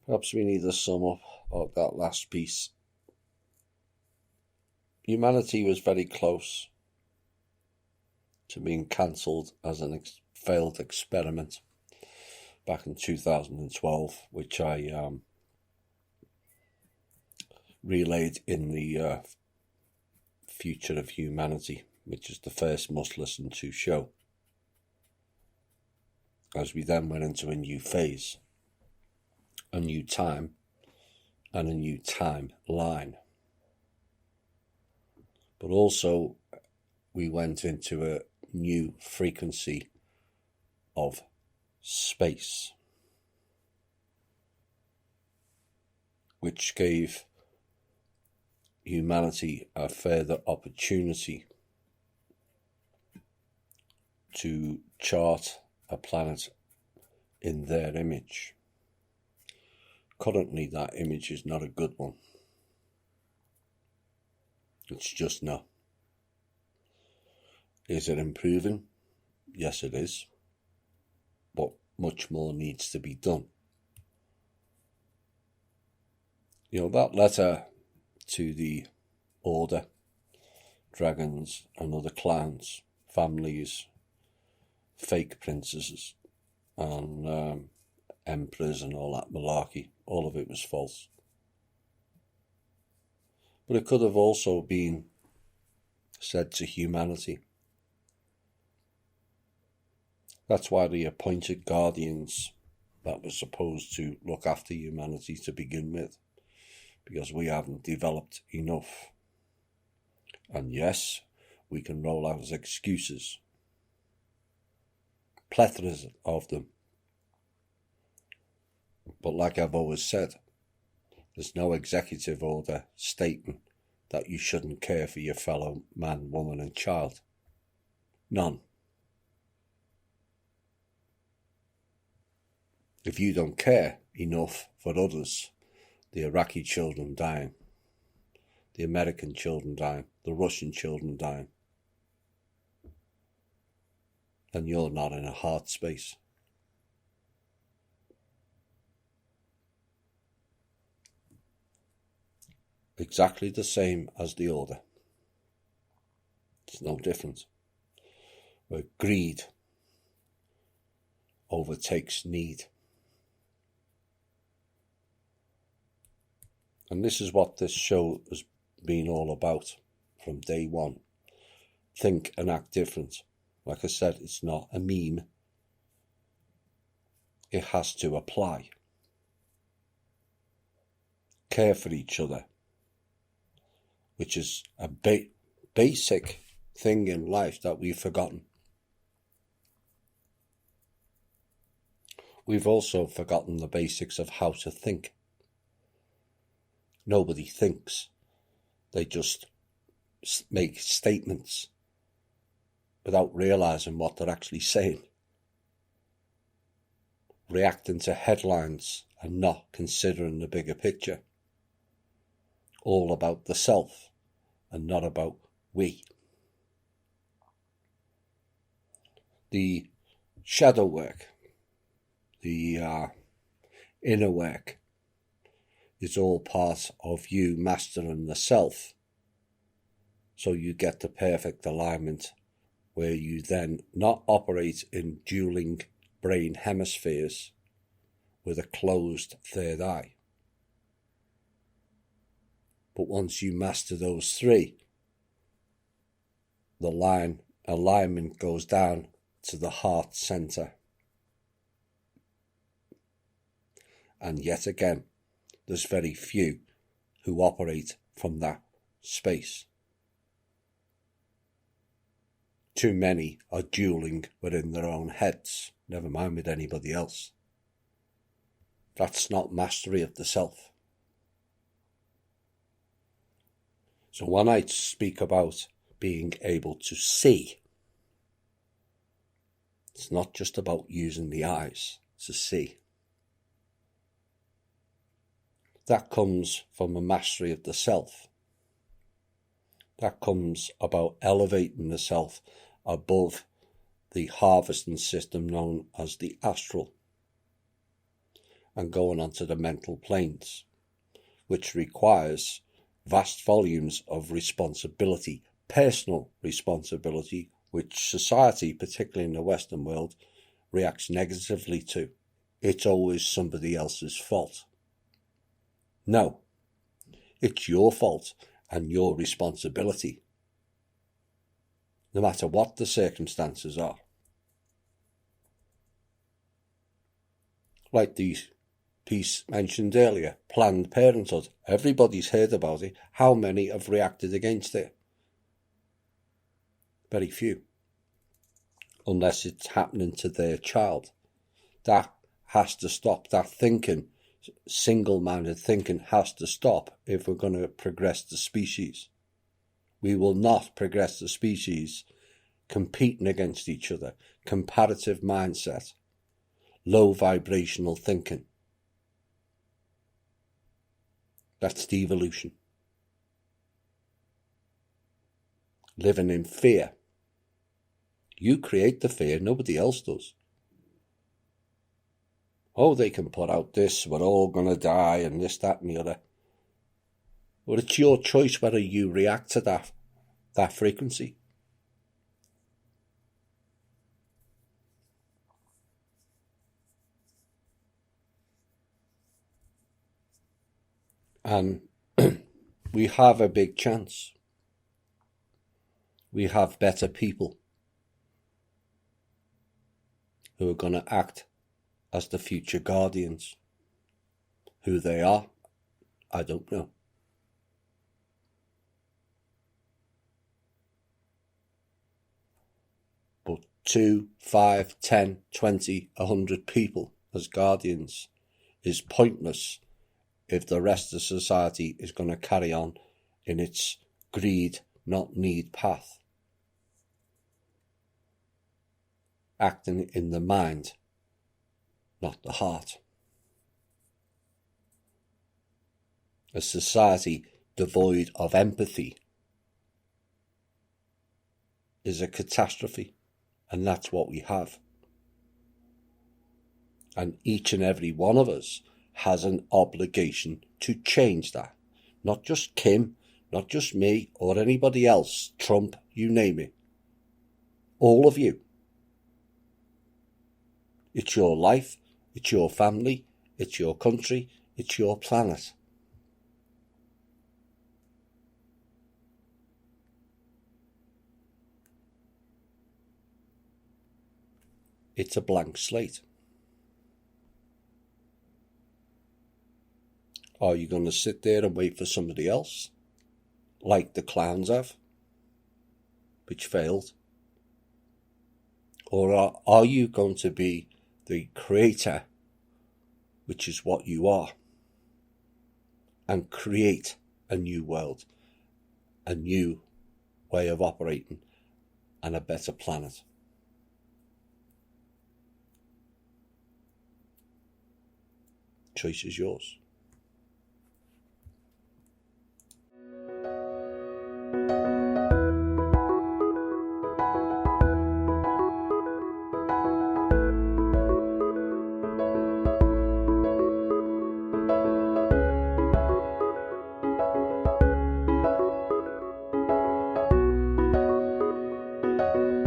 Perhaps we need to sum up of that last piece. Humanity was very close to being cancelled as a failed experiment back in 2012, which I relayed in the Future of Humanity, which is the first must listen to show, as we then went into a new phase, a new time, and a new timeline. But also we went into a new frequency of space, which gave humanity a further opportunity to chart a planet in their image. Currently, that image is not a good one. It's just not. Is it improving? Yes, it is. But much more needs to be done. You know, that letter to the Order, dragons and other clans, families, fake princesses and emperors and all that malarkey, all of it was false. But it could have also been said to humanity. That's why the appointed guardians that were supposed to look after humanity to begin with, because we haven't developed enough. And yes, we can roll out as excuses, plethoras of them. But like I've always said, there's no executive order stating that you shouldn't care for your fellow man, woman and child. None. If you don't care enough for others, the Iraqi children dying, the American children dying, the Russian children dying, then you're not in a heart space. Exactly the same as the Order. It's no different. Where greed overtakes need. And this is what this show has been all about from day one. Think and act different. Like I said, it's not a meme. It has to apply. Care for each other, which is a basic thing in life that we've forgotten. We've also forgotten the basics of how to think. Nobody thinks. They just make statements without realising what they're actually saying. Reacting to headlines and not considering the bigger picture. All about the self and not about we. The shadow work, the inner work, is all part of you mastering the self. So you get the perfect alignment where you then not operate in dueling brain hemispheres with a closed third eye. But once you master those three, the alignment goes down to the heart center. And yet again, there's very few who operate from that space. Too many are dueling within their own heads, never mind with anybody else. That's not mastery of the self. So when I speak about being able to see, it's not just about using the eyes to see. That comes from a mastery of the self. That comes about elevating the self above the harvesting system known as the astral. and going onto the mental planes, which requires vast volumes of responsibility, personal responsibility, which society, particularly in the Western world, reacts negatively to. It's always somebody else's fault. No, it's your fault and your responsibility, no matter what the circumstances are. Like the piece mentioned earlier, Planned Parenthood. Everybody's heard about it. How many have reacted against it? Very few. Unless it's happening to their child. That has to stop. That thinking, single-minded thinking, has to stop if we're going to progress the species. We will not progress the species competing against each other. Comparative mindset. Low vibrational thinking. That's devolution. Living in fear. You create the fear, nobody else does. Oh, they can put out this, we're all going to die, and this, that, and the other. But it's your choice whether you react to that frequency. And we have a big chance. We have better people who are going to act as the future guardians. Who they are, I don't know. But 2, 5, 10, 20, 100 people as guardians is pointless if the rest of society is going to carry on in its greed, not need path. Acting in the mind, not the heart. A society devoid of empathy is a catastrophe, and that's what we have. And each and every one of us has an obligation to change that. Not just Kim, not just me, or anybody else, Trump, you name it. All of you. It's your life, it's your family, it's your country, it's your planet. It's a blank slate. Are you going to sit there and wait for somebody else, like the clowns have, which failed? Or are you going to be the creator, which is what you are, and create a new world, a new way of operating, and a better planet? Choice is yours.